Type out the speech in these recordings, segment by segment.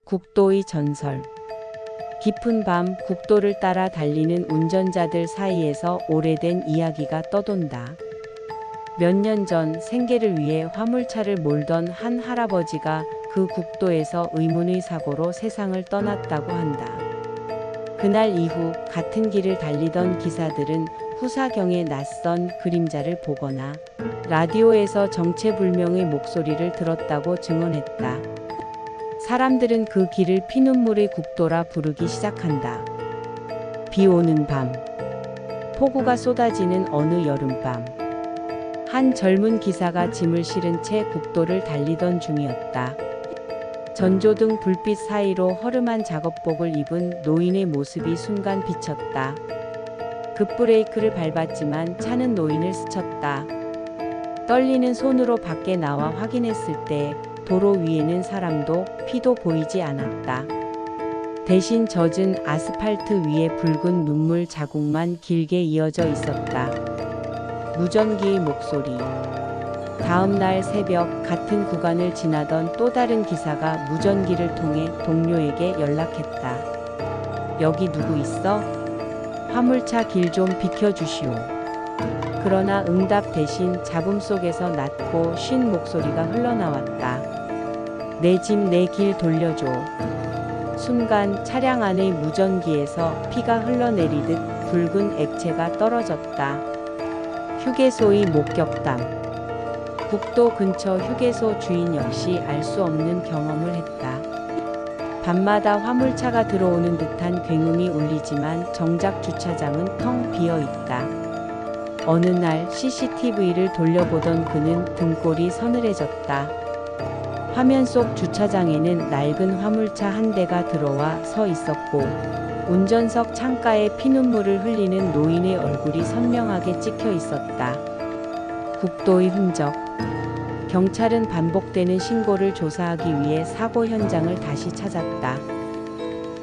국도의 전설. 깊은 밤 국도를 따라 달리는 운전자들 사이에서 오래된 이야기가 떠돈다. 몇 년 전 생계를 위해 화물차를 몰던 한 할아버지가 그 국도에서 의문의 사고로 세상을 떠났다고 한다. 그날 이후 같은 길을 달리던 기사들은 후사경의 낯선 그림자를 보거나 라디오에서 정체불명의 목소리를 들었다고 증언했다. 사람들은 그 길을 피눈물의 국도라 부르기 시작한다. 비 오는 밤, 폭우가 쏟아지는 어느 여름밤, 한 젊은 기사가 짐을 실은 채 국도를 달리던 중이었다. 전조등 불빛 사이로 허름한 작업복을 입은 노인의 모습이 순간 비쳤다. 급브레이크를 밟았지만 차는 노인을 스쳤다. 떨리는 손으로 밖에 나와 확인했을 때 도로 위에는 사람도 피도 보이지 않았다. 대신 젖은 아스팔트 위에 붉은 눈물 자국만 길게 이어져 있었다. 무전기의 목소리. 다음 날 새벽 같은 구간을 지나던 또 다른 기사가 무전기를 통해 동료에게 연락했다. 여기 누구 있어? 화물차 길 좀 비켜주시오. 그러나 응답 대신 잡음 속에서 낮고 쉰 목소리가 흘러나왔다. 내 집 내 길 돌려줘. 순간 차량 안의 무전기에서 피가 흘러내리듯 붉은 액체가 떨어졌다. 휴게소의 목격담. 국도 근처 휴게소 주인 역시 알 수 없는 경험을 했다. 밤마다 화물차가 들어오는 듯한 굉음이 울리지만 정작 주차장은 텅 비어 있다. 어느 날 CCTV를 돌려보던 그는 등골이 서늘해졌다. 화면 속 주차장에는 낡은 화물차 한 대가 들어와 서 있었고 운전석 창가에 피눈물을 흘리는 노인의 얼굴이 선명하게 찍혀 있었다. 국도의 흔적. 경찰은 반복되는 신고를 조사하기 위해 사고 현장을 다시 찾았다.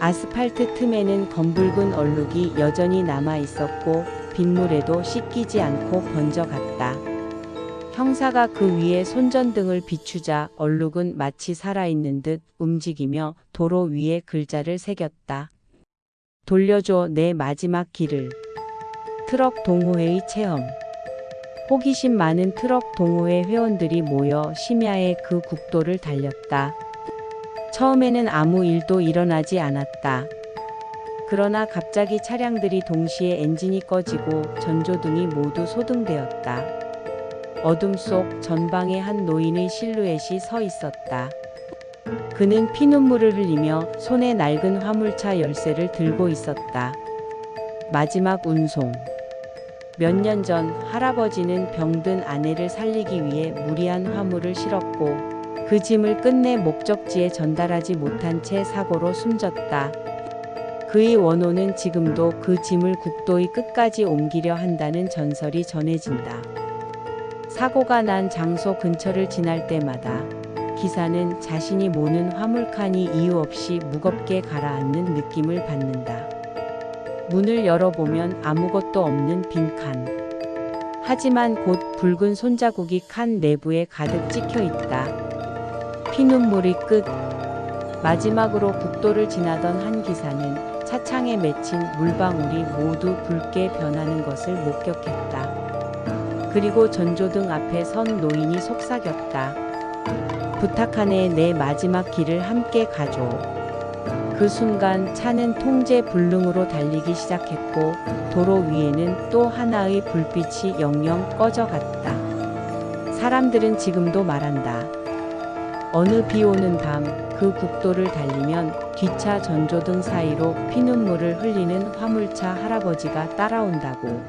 아스팔트 틈에는 검붉은 얼룩이 여전히 남아 있었고 빗물에도 씻기지 않고 번져갔다. 형사가 그 위에 손전등을 비추자 얼룩은 마치 살아있는 듯 움직이며 도로 위에 글자를 새겼다. 돌려줘 내 마지막 길을. 트럭 동호회의 체험. 호기심 많은 트럭 동호회 회원들이 모여 심야에 그 국도를 달렸다. 처음에는 아무 일도 일어나지 않았다. 그러나 갑자기 차량들이 동시에 엔진이 꺼지고 전조등이 모두 소등되었다. 어둠 속 전방에 한 노인의 실루엣이 서 있었다. 그는 피눈물을 흘리며 손에 낡은 화물차 열쇠를 들고 있었다. 마지막 운송. 몇 년 전 할아버지는 병든 아내를 살리기 위해 무리한 화물을 실었고 그 짐을 끝내 목적지에 전달하지 못한 채 사고로 숨졌다. 그의 원호는 지금도 그 짐을 국도의 끝까지 옮기려 한다는 전설이 전해진다. 사고가 난 장소 근처를 지날 때마다 기사는 자신이 모는 화물칸이 이유 없이 무겁게 가라앉는 느낌을 받는다. 문을 열어보면 아무것도 없는 빈 칸. 하지만 곧 붉은 손자국이 칸 내부에 가득 찍혀 있다. 피눈물의 끝. 마지막으로 국도를 지나던 한 기사는 차창에 맺힌 물방울이 모두 붉게 변하는 것을 목격했다. 그리고 전조등 앞에 선 노인이 속삭였다. 부탁하네 내 마지막 길을 함께 가줘. 그 순간 차는 통제 불능으로 달리기 시작했고 도로 위에는 또 하나의 불빛이 영영 꺼져갔다. 사람들은 지금도 말한다. 어느 비 오는 밤 그 국도를 달리면 뒷차 전조등 사이로 피눈물을 흘리는 화물차 할아버지가 따라온다고.